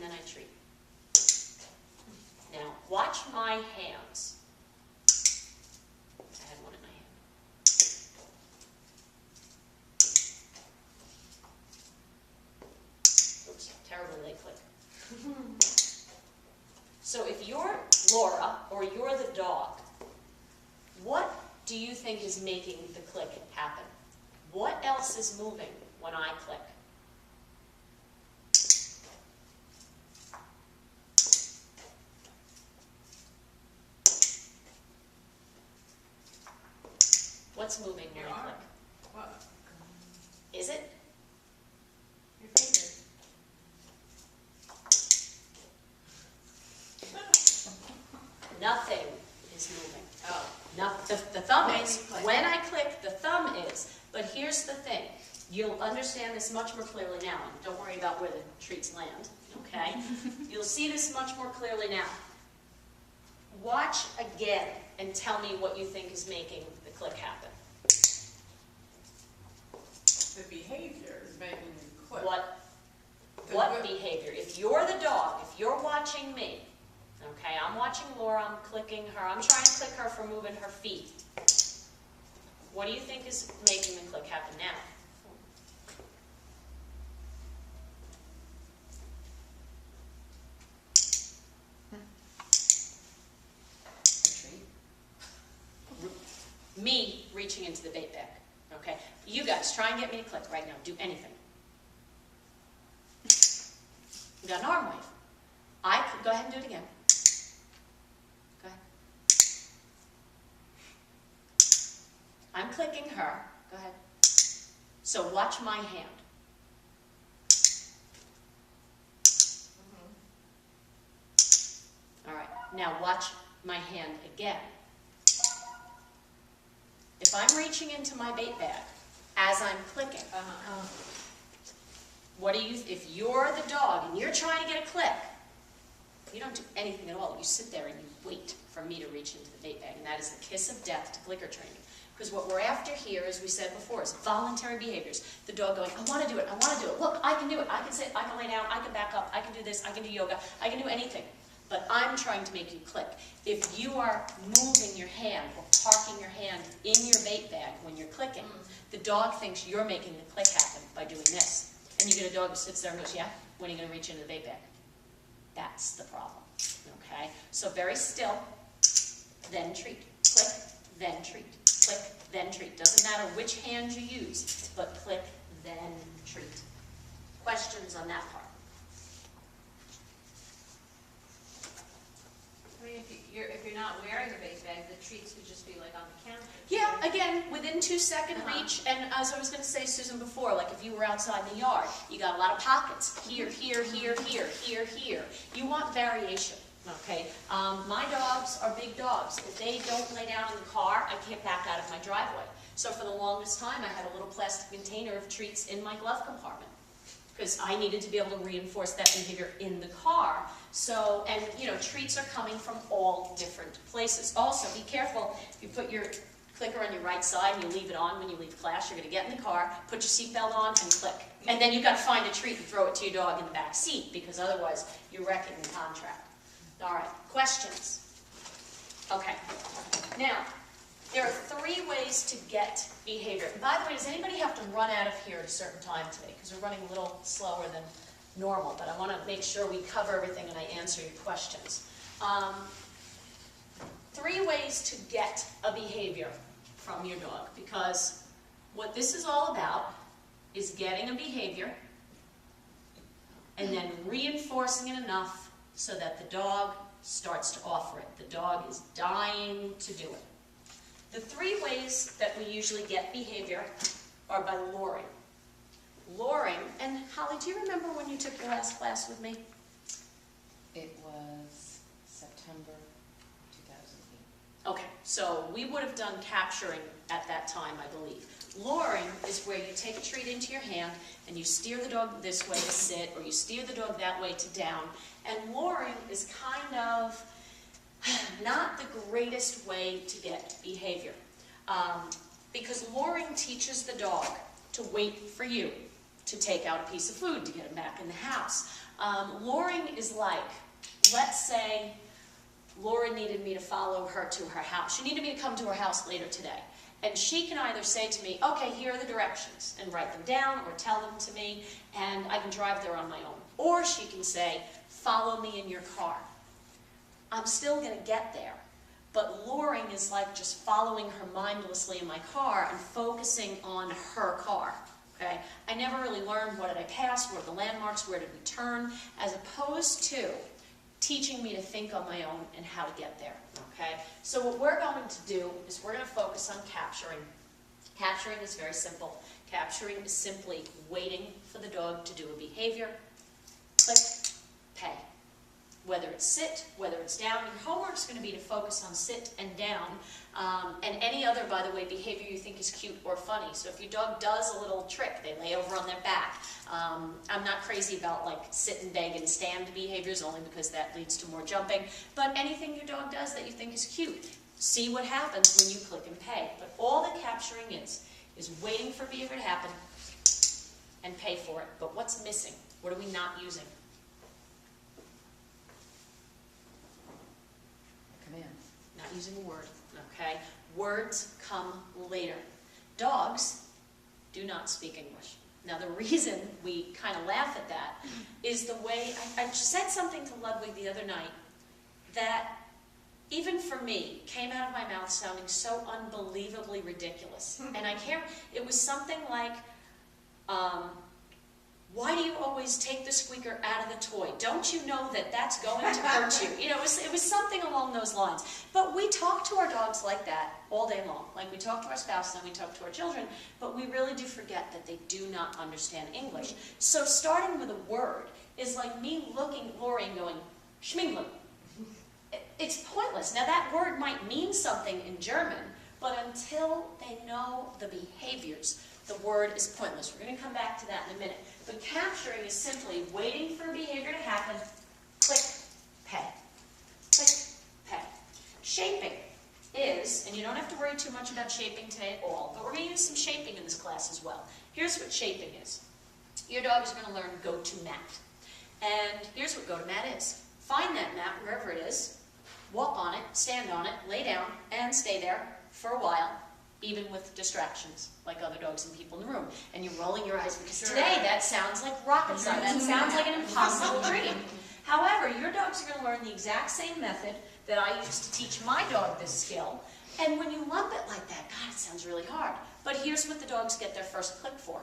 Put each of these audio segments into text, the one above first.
then I treat. Now, watch my hands. I had one in my hand. Oops, terribly they click. So if you're Laura or you're the dog, what do you think is making the click happen? What else is moving when I click? What's moving when I click? What? Is it? Your fingers. Nothing is moving. Oh. The thumb When is. you click. When I click, the thumb is. But here's the thing. You'll understand this much more clearly now. And don't worry about where the treats land, okay? You'll see this much more clearly now. Watch again and tell me what you think is making the click happen. The behavior is making you click. What behavior? If you're the dog, if you're watching me, okay, I'm watching Laura, I'm clicking her, I'm trying to click her for moving her feet. What do you think is making the click happen now? Me reaching into the bait bag. Okay? You guys, try and get me to click right now. Do anything. You got an arm wave. Go ahead and do it again. Go ahead. I'm clicking her. Go ahead. So watch my hand. All right. Now watch my hand again. If I'm reaching into my bait bag as I'm clicking, if you're the dog and you're trying to get a click, you don't do anything at all. You sit there and you wait for me to reach into the bait bag, and that is the kiss of death to clicker training. Because what we're after here, as we said before, is voluntary behaviors. The dog going, I want to do it, I want to do it. Look, I can do it. I can sit, I can lay down, I can back up, I can do this, I can do yoga, I can do anything. But I'm trying to make you click. If you are moving your hand or parking your hand in your bait bag when you're clicking, the dog thinks you're making the click happen by doing this. And you get a dog who sits there and goes, yeah, when are you going to reach into the bait bag? That's the problem, okay? So very still, then treat. Click, then treat. Click, then treat. Doesn't matter which hand you use, but click, then treat. Questions on that part? I mean, if you're not wearing a bait bag, the treats would just be like on the counter. Yeah, again, within 2-second reach, and as I was going to say, Susan, before, like if you were outside in the yard, you got a lot of pockets. Here, here, here, here, here, here. You want variation, okay? My dogs are big dogs. If they don't lay down in the car, I can't back out of my driveway. So for the longest time, I had a little plastic container of treats in my glove compartment, because I needed to be able to reinforce that behavior in the car. So, and you know, treats are coming from all different places. Also, be careful, if you put your clicker on your right side and you leave it on when you leave class, you're gonna get in the car, put your seatbelt on and click. And then you've got to find a treat and throw it to your dog in the back seat, because otherwise you're wrecking the contract. All right, questions? Okay, now, there are 3 ways to get behavior. And by the way, does anybody have to run out of here at a certain time today? Because we're running a little slower than normal, but I want to make sure we cover everything and I answer your questions. 3 ways to get a behavior from your dog, because what this is all about is getting a behavior and then reinforcing it enough so that the dog starts to offer it. The dog is dying to do it. The 3 ways that we usually get behavior are by luring. Luring, and Holly, do you remember when you took your last class with me? It was September 2008. Okay, so we would have done capturing at that time, I believe. Luring is where you take a treat into your hand and you steer the dog this way to sit, or you steer the dog that way to down. And luring is kind of not the greatest way to get behavior, because luring teaches the dog to wait for you to take out a piece of food to get him back in the house. Luring is like, let's say Laura needed me to follow her to her house. She needed me to come to her house later today. And she can either say to me, okay, here are the directions, and write them down or tell them to me, and I can drive there on my own. Or she can say, follow me in your car. I'm still going to get there. But luring is like just following her mindlessly in my car and focusing on her car. Okay? I never really learned what did I pass, what are the landmarks, where did we turn, as opposed to teaching me to think on my own and how to get there, okay? So what we're going to do is we're going to focus on capturing. Capturing is very simple. Capturing is simply waiting for the dog to do a behavior. Click, pay. Whether it's sit, whether it's down, your homework is going to be to focus on sit and down, and any other, by the way, behavior you think is cute or funny. So if your dog does a little trick, they lay over on their back. I'm not crazy about like sit and beg and stand behaviors, only because that leads to more jumping. But anything your dog does that you think is cute, see what happens when you click and pay. But all that capturing is waiting for behavior to happen and pay for it. But what's missing? What are we not using? Command. Not using a word, okay? Words come later. Dogs do not speak English. Now the reason we kind of laugh at that is the way, I said something to Ludwig the other night that even for me came out of my mouth sounding so unbelievably ridiculous. And I can't, it was something like, why do you always take the squeaker out of the toy? Don't you know that that's going to hurt you? You know, it was something along those lines. But we talk to our dogs like that all day long. Like we talk to our spouse and we talk to our children, but we really do forget that they do not understand English. So starting with a word is like me looking at Lori and going, schminglen. It's pointless. Now that word might mean something in German, but until they know the behaviors, the word is pointless. We're going to come back to that in a minute. But capturing is simply waiting for a behavior to happen, click, pay. Click, pay. Shaping is, and you don't have to worry too much about shaping today at all, but we're going to use some shaping in this class as well. Here's what shaping is. Your dog is going to learn go to mat. And here's what go to mat is. Find that mat wherever it is, walk on it, stand on it, lay down, and stay there for a while, even with distractions, like other dogs and people in the room. And you're rolling your eyes because today that sounds like rocket science. That sounds like an impossible dream. However, your dogs are going to learn the exact same method that I used to teach my dog this skill. And when you lump it like that, God, it sounds really hard. But here's what the dogs get their first click for.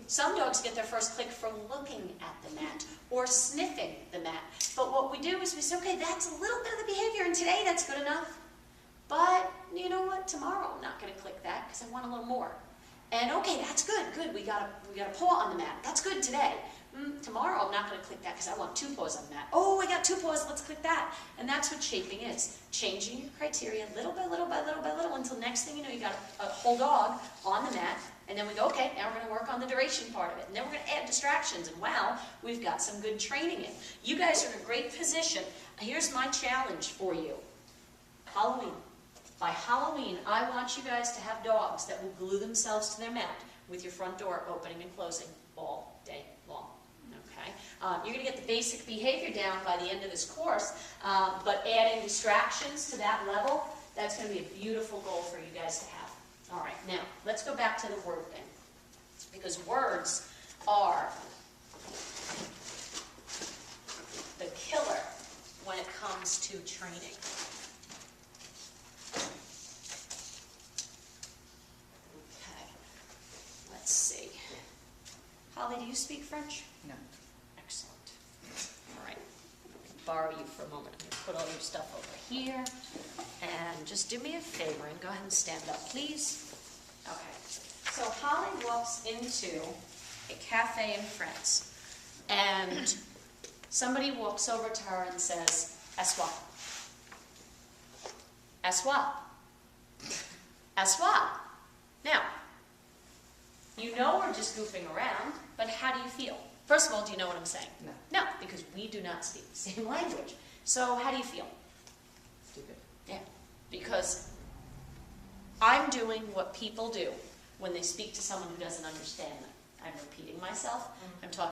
Some dogs get their first click for looking at the mat or sniffing the mat. But what we do is we say, okay, that's a little bit of the behavior, and today that's good enough. But you know what? Tomorrow I'm not going to click that because I want a little more. And okay, that's good. Good. We got a paw on the mat. That's good today. Tomorrow I'm not going to click that because I want 2 paws on the mat. Oh, I got 2 paws. Let's click that. And that's what shaping is. Changing your criteria little by little by little by little until next thing you know you got a whole dog on the mat. And then we go, okay, now we're going to work on the duration part of it. And then we're going to add distractions. And wow, we've got some good training in. You guys are in a great position. Here's my challenge for you. Halloween. By Halloween, I want you guys to have dogs that will glue themselves to their mat with your front door opening and closing all day long. Okay? You're going to get the basic behavior down by the end of this course, but adding distractions to that level, that's going to be a beautiful goal for you guys to have. All right, now, let's go back to the word thing, because words are the killer when it comes to training. Let's see. Holly, do you speak French? No. Excellent. All right. Borrow you for a moment. I'm going to put all your stuff over here. And just do me a favor and go ahead and stand up, please. Okay. So Holly walks into a cafe in France. And somebody walks over to her and says, "Assois." Assois. Assois. Now, you know we're just goofing around, but how do you feel? First of all, do you know what I'm saying? No. No, because we do not speak the same language. So how do you feel? Stupid. Yeah, because I'm doing what people do when they speak to someone who doesn't understand them. I'm repeating myself. I'm talking